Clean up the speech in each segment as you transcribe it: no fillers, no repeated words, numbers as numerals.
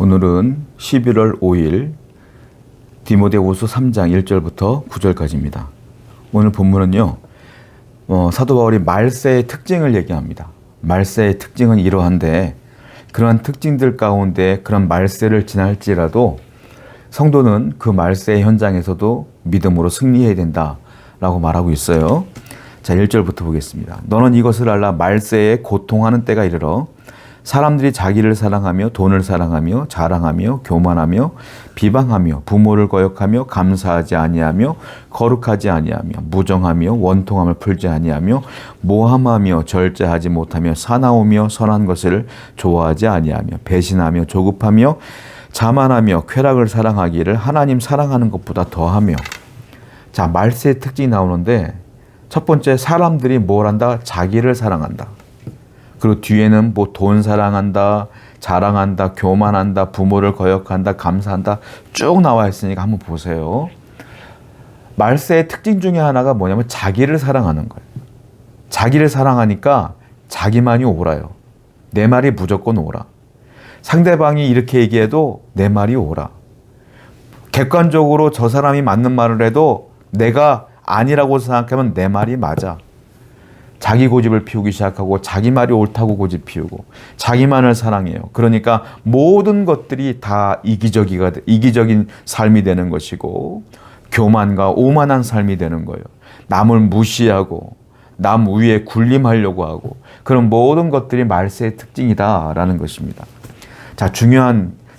오늘은 11월 5일 디모데후서 3장 1절부터 9절까지입니다. 오늘 본문은요. 사도 바울이 말세의 특징을 얘기합니다. 말세의 특징은 이러한데 그러한 특징들 가운데 그런 말세를 지날지라도 성도는 그 말세의 현장에서도 믿음으로 승리해야 된다라고 말하고 있어요. 자, 1절부터 보겠습니다. 너는 이것을 알라. 말세에 고통하는 때가 이르러 사람들이 자기를 사랑하며 돈을 사랑하며 자랑하며 교만하며 비방하며 부모를 거역하며 감사하지 아니하며 거룩하지 아니하며 무정하며 원통함을 풀지 아니하며 모함하며 절제하지 못하며 사나우며 선한 것을 좋아하지 아니하며 배신하며 조급하며 자만하며 쾌락을 사랑하기를 하나님 사랑하는 것보다 더하며. 자, 말세의 특징이 나오는데 첫 번째, 사람들이 뭘 한다? 자기를 사랑한다. 그리고 뒤에는 뭐 돈 사랑한다, 자랑한다, 교만한다, 부모를 거역한다, 감사한다 쭉 나와 있으니까 한번 보세요. 말세의 특징 중에 하나가 뭐냐면 자기를 사랑하는 거예요. 자기를 사랑하니까 자기만이 옳아요. 내 말이 무조건 옳아. 상대방이 이렇게 얘기해도 내 말이 옳아. 객관적으로 저 사람이 맞는 말을 해도 내가 아니라고 생각하면 내 말이 맞아. 자기 고집을 피우기 시작하고 자기 말이 옳다고 고집 피우고 자기만을 사랑해요. 그러니까 모든 것들이 다 이기적인 삶이 되는 것이고 교만과 오만한 삶이 되는 거예요. 남을 무시하고 남 위에 군림하려고 하고 그런 모든 것들이 말세의 특징이다라는 것입니다. 자,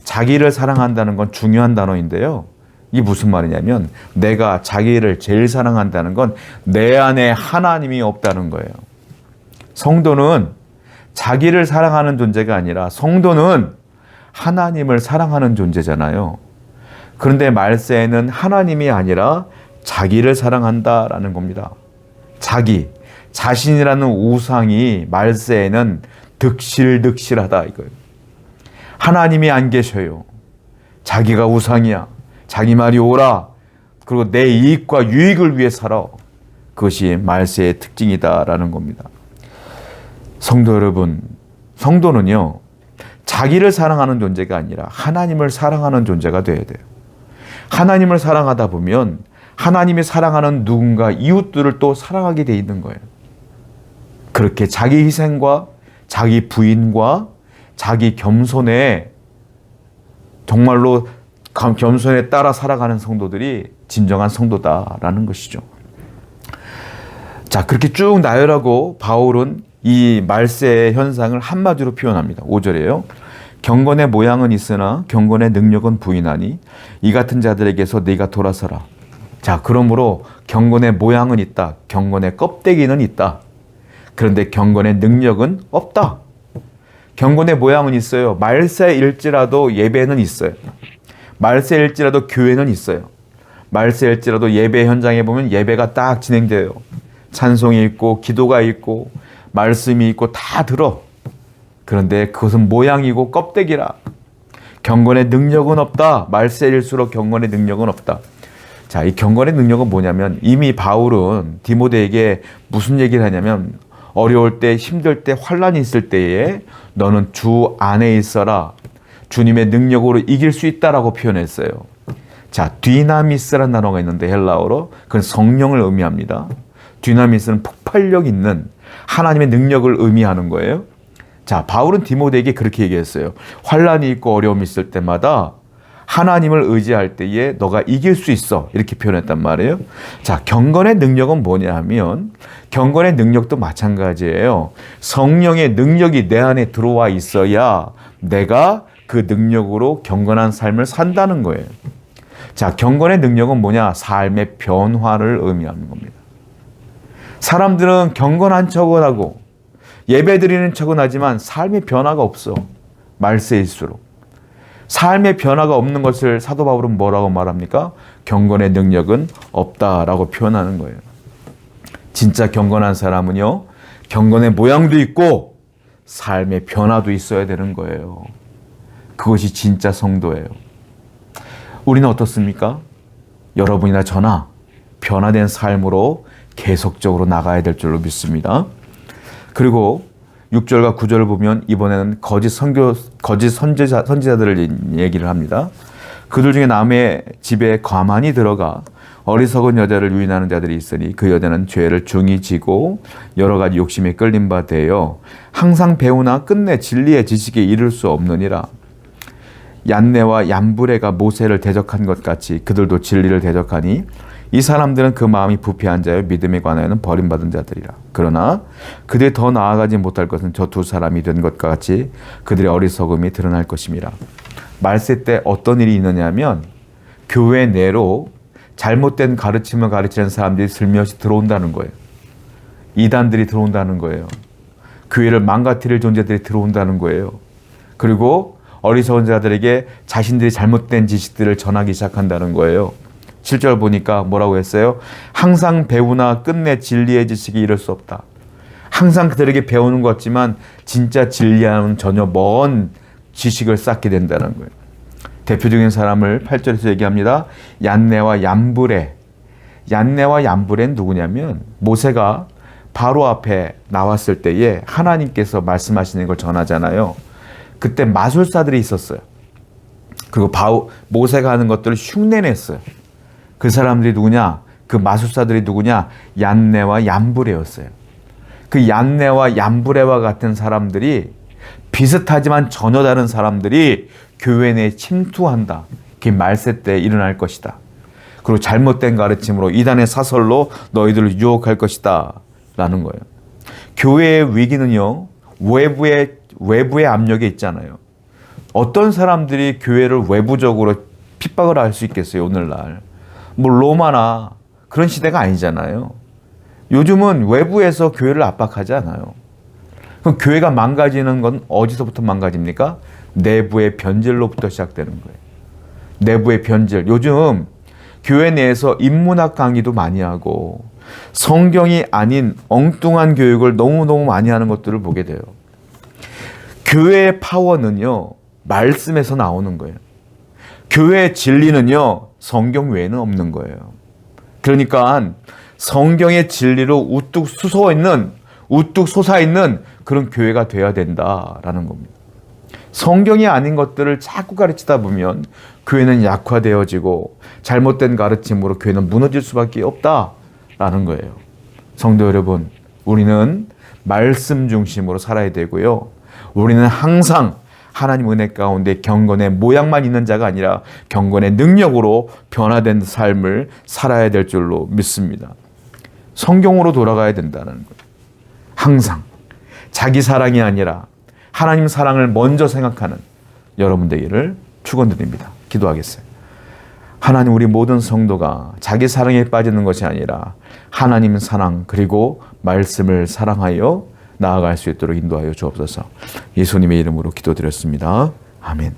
자기를 사랑한다는 건 중요한 단어인데요. 이게 무슨 말이냐면 내가 자기를 제일 사랑한다는 건 내 안에 하나님이 없다는 거예요. 성도는 자기를 사랑하는 존재가 아니라 성도는 하나님을 사랑하는 존재잖아요. 그런데 말세에는 하나님이 아니라 자기를 사랑한다라는 겁니다. 자신이라는 우상이 말세에는 득실득실하다 이거예요. 하나님이 안 계셔요. 자기가 우상이야. 자기 말이 옳아. 그리고 내 이익과 유익을 위해 살아. 그것이 말세의 특징이다라는 겁니다. 성도 여러분, 성도는요, 자기를 사랑하는 존재가 아니라 하나님을 사랑하는 존재가 되어야 돼요. 하나님을 사랑하다 보면 하나님이 사랑하는 누군가 이웃들을 또 사랑하게 돼 있는 거예요. 그렇게 자기 희생과 자기 부인과 자기 겸손에 정말로 겸손에 따라 살아가는 성도들이 진정한 성도다라는 것이죠. 자, 그렇게 쭉 나열하고 바울은 이 말세의 현상을 한마디로 표현합니다. 5절이에요. 경건의 모양은 있으나 경건의 능력은 부인하니 이 같은 자들에게서 네가 돌아서라. 자, 그러므로 경건의 모양은 있다. 경건의 껍데기는 있다. 그런데 경건의 능력은 없다. 경건의 모양은 있어요. 말세일지라도 예배는 있어요. 말세일지라도 교회는 있어요. 말세일지라도 예배 현장에 보면 예배가 딱 진행돼요. 찬송이 있고 기도가 있고 말씀이 있고 다 들어. 그런데 그것은 모양이고 껍데기라. 경건의 능력은 없다. 말세일수록 경건의 능력은 없다. 자, 이 경건의 능력은 뭐냐면 이미 바울은 디모데에게 무슨 얘기를 하냐면 어려울 때, 힘들 때, 환난이 있을 때에 너는 주 안에 있어라. 주님의 능력으로 이길 수 있다라고 표현했어요. 자, 디나미스라는 단어가 있는데 헬라어로 그건 성령을 의미합니다. 디나미스는 폭발력 있는 하나님의 능력을 의미하는 거예요. 자, 바울은 디모데에게 그렇게 얘기했어요. 환난이 있고 어려움이 있을 때마다 하나님을 의지할 때에 너가 이길 수 있어. 이렇게 표현했단 말이에요. 자, 경건의 능력은 뭐냐 하면 경건의 능력도 마찬가지예요. 성령의 능력이 내 안에 들어와 있어야 내가 그 능력으로 경건한 삶을 산다는 거예요. 자, 경건의 능력은 뭐냐? 삶의 변화를 의미하는 겁니다. 사람들은 경건한 척을 하고 예배드리는 척은 하지만 삶의 변화가 없어. 말세일수록. 삶의 변화가 없는 것을 사도 바울은 뭐라고 말합니까? 경건의 능력은 없다라고 표현하는 거예요. 진짜 경건한 사람은요, 경건의 모양도 있고 삶의 변화도 있어야 되는 거예요. 그것이 진짜 성도예요. 우리는 어떻습니까? 여러분이나 저나 변화된 삶으로 계속적으로 나가야 될 줄로 믿습니다. 그리고 6절과 9절을 보면 이번에는 거짓 선지자들을 얘기를 합니다. 그들 중에 남의 집에 가만히 들어가 어리석은 여자를 유인하는 자들이 있으니 그 여자는 죄를 중히 지고 여러 가지 욕심에 끌린 바 되어 항상 배우나 끝내 진리의 지식에 이를 수 없느니라. 얀네와 얀브레가 모세를 대적한 것 같이 그들도 진리를 대적하니 이 사람들은 그 마음이 부패한 자여 믿음에 관하여는 버림받은 자들이라. 그러나 그들이 더 나아가지 못할 것은 저 두 사람이 된 것과 같이 그들의 어리석음이 드러날 것임이라. 말세 때 어떤 일이 있느냐면 교회 내로 잘못된 가르침을 가르치는 사람들이 슬며시 들어온다는 거예요. 이단들이 들어온다는 거예요. 교회를 망가뜨릴 존재들이 들어온다는 거예요. 그리고 어리석은 자들에게 자신들이 잘못된 지식들을 전하기 시작한다는 거예요. 7절 보니까 뭐라고 했어요? 항상 배우나 끝내 진리의 지식이 이를 수 없다. 항상 그들에게 배우는 것 같지만 진짜 진리와는 전혀 먼 지식을 쌓게 된다는 거예요. 대표적인 사람을 8절에서 얘기합니다. 얀네와 얀브레. 얀네와 얀브레는 누구냐면 모세가 바로 앞에 나왔을 때에 하나님께서 말씀하시는 걸 전하잖아요. 그때 마술사들이 있었어요. 그리고 모세가 하는 것들을 흉내냈어요. 그 사람들이 누구냐? 그 마술사들이 누구냐? 얀네와 얀브레였어요. 그 얀네와 얀브레와 같은 사람들이 비슷하지만 전혀 다른 사람들이 교회 내에 침투한다. 그게 말세 때 일어날 것이다. 그리고 잘못된 가르침으로 이단의 사설로 너희들을 유혹할 것이다. 라는 거예요. 교회의 위기는요. 외부의 압력이 있잖아요. 어떤 사람들이 교회를 외부적으로 핍박을 할 수 있겠어요. 오늘날. 뭐 로마나 그런 시대가 아니잖아요. 요즘은 외부에서 교회를 압박하지 않아요. 그럼 교회가 망가지는 건 어디서부터 망가집니까? 내부의 변질로부터 시작되는 거예요. 내부의 변질. 요즘 교회 내에서 인문학 강의도 많이 하고 성경이 아닌 엉뚱한 교육을 너무너무 많이 하는 것들을 보게 돼요. 교회의 파워는요, 말씀에서 나오는 거예요. 교회의 진리는요, 성경 외에는 없는 거예요. 그러니까 성경의 진리로 우뚝 솟아있는 그런 교회가 되어야 된다라는 겁니다. 성경이 아닌 것들을 자꾸 가르치다 보면 교회는 약화되어지고 잘못된 가르침으로 교회는 무너질 수밖에 없다라는 거예요. 성도 여러분, 우리는 말씀 중심으로 살아야 되고요. 우리는 항상 하나님 은혜 가운데 경건의 모양만 있는 자가 아니라 경건의 능력으로 변화된 삶을 살아야 될 줄로 믿습니다. 성경으로 돌아가야 된다는 거예요. 항상 자기 사랑이 아니라 하나님 사랑을 먼저 생각하는 여러분 되기를 축원드립니다. 기도하겠어요. 하나님, 우리 모든 성도가 자기 사랑에 빠지는 것이 아니라 하나님 사랑 그리고 말씀을 사랑하여 나아갈 수 있도록 인도하여 주옵소서. 예수님의 이름으로 기도드렸습니다. 아멘.